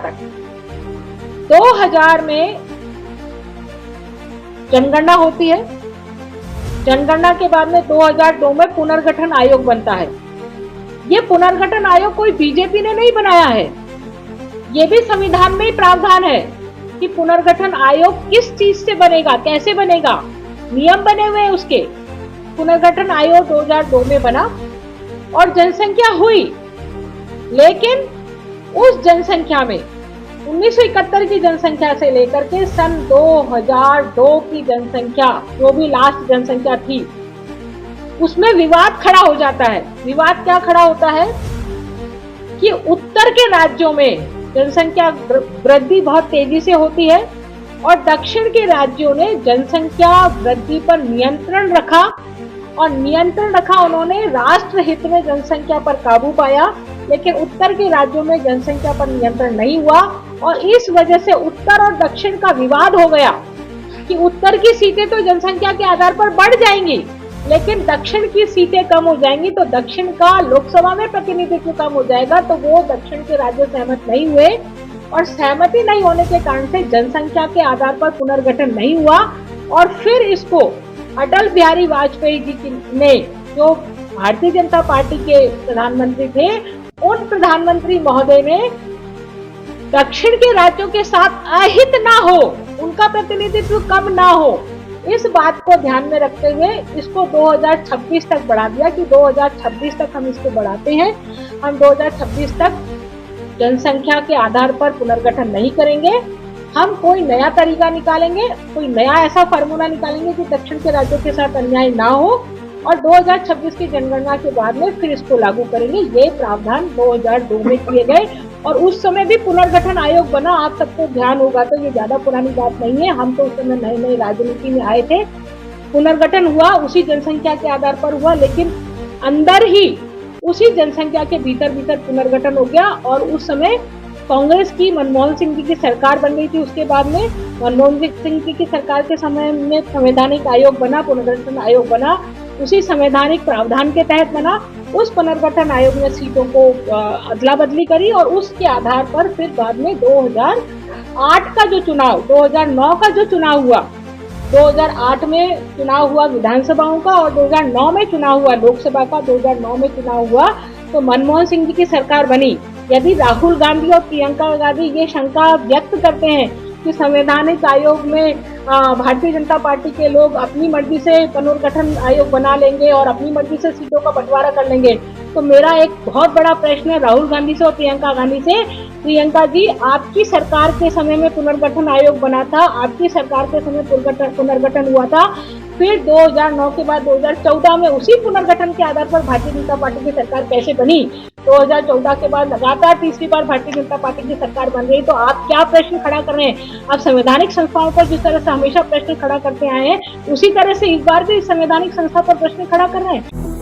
तक। 2000 में जनगणना होती है। जनगणना के बाद में 2002 में पुनर्गठन आयोग बनता है। ये पुनर्गठन आयोग कोई बीजेपी ने नहीं बनाया है, ये भी संविधान में ही प्रावधान है कि पुनर्गठन आयोग किस चीज से बनेगा, कैसे बनेगा, नियम बने हुए हैं उसके। पुनर्गठन आयोग 2002 में बना और जनसंख्या हुई, लेकिन उस जनसंख्या में 1971 की जनसंख्या से लेकर के सन 2002 की जनसंख्या, जो भी लास्ट जनसंख्या थी, उसमें विवाद खड़ा हो जाता है। विवाद क्या खड़ा होता है कि उत्तर के राज्यों में जनसंख्या वृद्धि बहुत तेजी से होती है और दक्षिण के राज्यों ने जनसंख्या वृद्धि पर नियंत्रण रखा, और नियंत्रण रखा उन्होंने, राष्ट्र हित में जनसंख्या पर काबू पाया, लेकिन उत्तर के राज्यों में जनसंख्या पर नियंत्रण नहीं हुआ। और इस वजह से उत्तर और दक्षिण का विवाद हो गया कि उत्तर की सीटें तो जनसंख्या के आधार पर बढ़ जाएंगी, लेकिन दक्षिण की सीटें कम हो जाएंगी, तो दक्षिण का लोकसभा में प्रतिनिधित्व कम हो जाएगा। तो वो दक्षिण के राज्य सहमत नहीं हुए, और सहमति नहीं होने के कारण से जनसंख्या के आधार पर पुनर्गठन नहीं हुआ। और फिर इसको अटल बिहारी वाजपेयी जी ने, जो भारतीय जनता पार्टी के प्रधानमंत्री थे, उन प्रधानमंत्री महोदय ने दक्षिण के राज्यों के साथ अहित ना हो, उनका प्रतिनिधित्व कम ना हो, इस बात को ध्यान में रखते हुए इसको 2026 तक बढ़ा दिया कि 2026 तक हम इसको बढ़ाते हैं। हम 2026 तक जनसंख्या के आधार पर पुनर्गठन नहीं करेंगे, हम कोई नया तरीका निकालेंगे, कोई नया ऐसा फार्मूला निकालेंगे कि दक्षिण के राज्यों के साथ अन्याय ना हो, और 2026 की जनगणना के बाद में फिर इसको लागू करेंगे। ये प्रावधान 2002 में किए गए, और उस समय भी पुनर्गठन आयोग बना। आप सबको ध्यान होगा, तो ये ज्यादा पुरानी बात नहीं है, हम तो उस समय नए नए राजनीति में आए थे। पुनर्गठन हुआ, उसी जनसंख्या के आधार पर हुआ, लेकिन अंदर ही उसी जनसंख्या के भीतर भीतर पुनर्गठन हो गया। और उस समय कांग्रेस की मनमोहन सिंह जी की सरकार बन गई थी। उसके बाद में मनमोहन सिंह जी की सरकार के समय में संवैधानिक आयोग बना, पुनर्गठन आयोग बना, उसी संवैधानिक प्रावधान के तहत बना। उस पुनर्गठन आयोग ने सीटों को अदला बदली करी, और उसके आधार पर फिर बाद में 2008 का जो चुनाव, 2009 का जो चुनाव हुआ, 2008 में चुनाव हुआ विधानसभाओं का, और 2009 में चुनाव हुआ लोकसभा का। 2009 में चुनाव हुआ तो मनमोहन सिंह जी की सरकार बनी। यदि राहुल गांधी और प्रियंका गांधी ये शंका व्यक्त करते हैं कि संवैधानिक आयोग में भारतीय जनता पार्टी के लोग अपनी मर्जी से पुनर्गठन आयोग बना लेंगे और अपनी मर्जी से सीटों का बंटवारा कर लेंगे, तो मेरा एक बहुत बड़ा प्रश्न है राहुल गांधी से और प्रियंका गांधी से। प्रियंका जी, आपकी सरकार के समय में पुनर्गठन आयोग बना था, आपकी सरकार के समय पुनर्गठन हुआ था, फिर 2009 के बाद 2014 में उसी पुनर्गठन के आधार पर भारतीय जनता पार्टी की सरकार कैसे बनी? 2014 के बाद लगातार तीसरी बार भारतीय जनता पार्टी की सरकार बन रही, तो आप क्या प्रश्न खड़ा कर रहे हैं? आप संवैधानिक संस्थाओं पर जिस तरह से हमेशा प्रश्न खड़ा करते आए हैं, उसी तरह से इस बार भी संवैधानिक संस्था पर प्रश्न खड़ा कर रहे हैं।